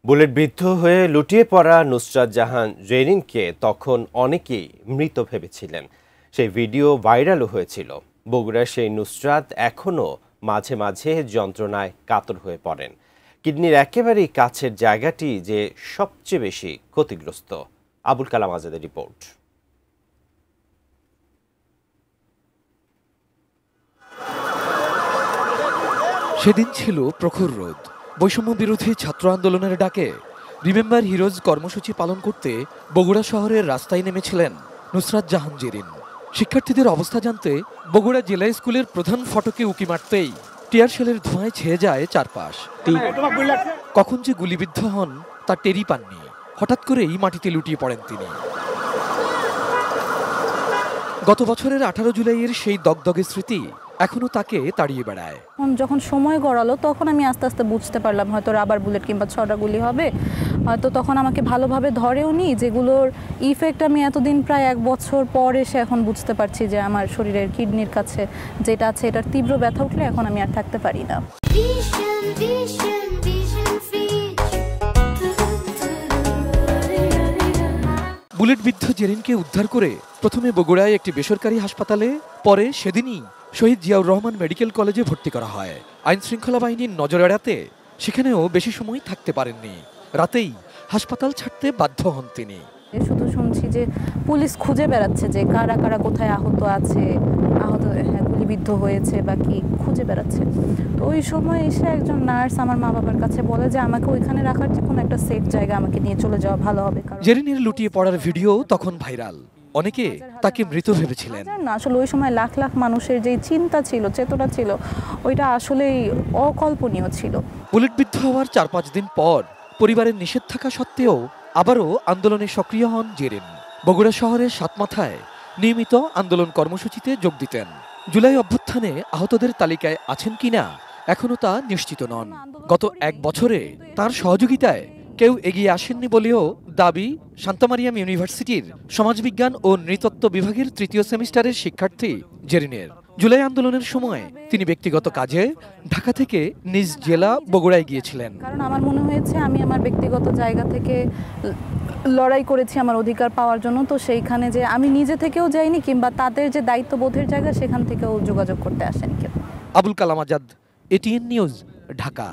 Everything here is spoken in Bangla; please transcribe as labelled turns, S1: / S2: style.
S1: বুলেটবিদ্ধ হয়ে লুটিয়ে পড়া নুসরাত জাহান জেরিনকে তখন অনেকেই মৃত ভেবেছিলেন। সেই ভিডিও ভাইরালও হয়েছিল। বগুড়ার সেই নুসরাত এখনও মাঝে মাঝে যন্ত্রণায় কাতর হয়ে পড়েন। কিডনির একেবারেই কাছের জায়গাটি যে সবচেয়ে বেশি ক্ষতিগ্রস্ত। আবুল কালাম আজাদের রিপোর্ট।
S2: সেদিন ছিল প্রখর রোদ। বৈষম্য বিরোধী ছাত্র আন্দোলনের ডাকে রিমেম্বার হিরোজ কর্মসূচি পালন করতে বগুড়া শহরের রাস্তায় নেমেছিলেন নুসরাত জাহান জেরিন। শিক্ষার্থীদের অবস্থা জানতে বগুড়া জেলা স্কুলের প্রধান ফটকে উকি মারতেই টিয়ার শেলের ধোঁয়ায় ছেয়ে যায় চারপাশ। কখন যে গুলিবিদ্ধ হন তা টেরই পাননি। হঠাৎ করেই মাটিতে লুটিয়ে পড়েন তিনি। গত বছরের 18 জুলাইয়ের সেই দগদগে স্মৃতি এখনো তাকে তাড়িয়ে বেড়ায়।
S3: যখন সময় গড়ালো তখন আমি আস্তে আস্তে বুঝতে পারলাম হয়তো রাবার বুলেট কিংবা 6টা গুলি হবে। হয়তো তখন আমাকে ভালোভাবে ধরেও নি, যেগুলোর ইফেক্ট আমি এতদিন প্রায় 1 বছর পর এসে এখন বুঝতে পারছি যে আমার শরীরের কিডনির কাছে যেটা আছে এটার তীব্র ব্যথা উঠলে এখন আমি আর থাকতে পারি না।
S2: বুলেটবিদ্ধ জেরিনকে উদ্ধার করে প্রথমে বগুড়ায় একটি বেসরকারি হাসপাতালে, পরে সেদিনই শহীদ জিয়াউর রহমান মেডিকেল কলেজে ভর্তি করা হয়। আইন শৃঙ্খলা বাহিনীর নজর এড়াতে সেখানেও বেশি সময় থাকতে পারেননি। রাতেই হাসপাতাল ছাড়তে বাধ্য হন তিনি।
S3: শুধু শুনছি যে পুলিশ খুঁজে বেড়াচ্ছে যে কারা কারা কোথায় আহত আছে, গুলিবিদ্ধ হয়েছে বা কি খুঁজে বেড়াচ্ছে। তো ওই সময় এসে একজন নার্স আমার মা বাবার কাছে বলে যে আমাকে ওইখানে রাখার যে কোনো একটা সেফ জায়গা আমাকে নিয়ে চলে যাওয়া ভালো হবে।
S2: জেরিনের লুটিয়ে পড়ার ভিডিও তখন ভাইরাল। অনেকে তাকে মৃত ভেবেছিলেন।
S3: আসলে ওই সময় লাখ লাখ মানুষের যে চিন্তা ছিল, চেতনা ছিল, ওইটা আসলেই অকল্পনীয় ছিল।
S2: বুলেটবিদ্ধ হওয়ার 4-5 দিন পর পরিবারের নিষেধ থাকা সত্ত্বেও আবারও আন্দোলনে সক্রিয় হন জেরিন। বগুড়া শহরের সাতমাথায় নিয়মিত আন্দোলন কর্মসূচিতে যোগ দিতেন। জুলাই অভ্যুত্থানে আহতদের তালিকায় আছেন কিনা এখনো তা নিশ্চিত নন। গত 1 বছরে তার সহযোগিতায় কেউ এগিয়ে আসেননি বলেও দাবি শান্তামারিয়াম ইউনিভার্সিটির সমাজবিজ্ঞান ও নৃতত্ত্ব বিভাগের 3য় সেমিস্টারের শিক্ষার্থী জেরিনের। জুলাই আন্দোলনের সময় তিনি ব্যক্তিগত কাজে ঢাকা থেকে নিজ জেলা বগুড়ায় গিয়েছিলেন।
S3: কারণ আমার মনে হয়েছে আমি আমার ব্যক্তিগত জায়গা থেকে লড়াই করেছি আমার অধিকার পাওয়ার জন্য। তো সেইখানে যে আমি নিজে থেকেও যাইনি কিংবা তাদের যে দায়িত্ববোধের জায়গা সেখান থেকেও যোগাযোগ করতে আসেনি কেউ।
S2: Abul Kalam Azad, ATN news, Dhaka.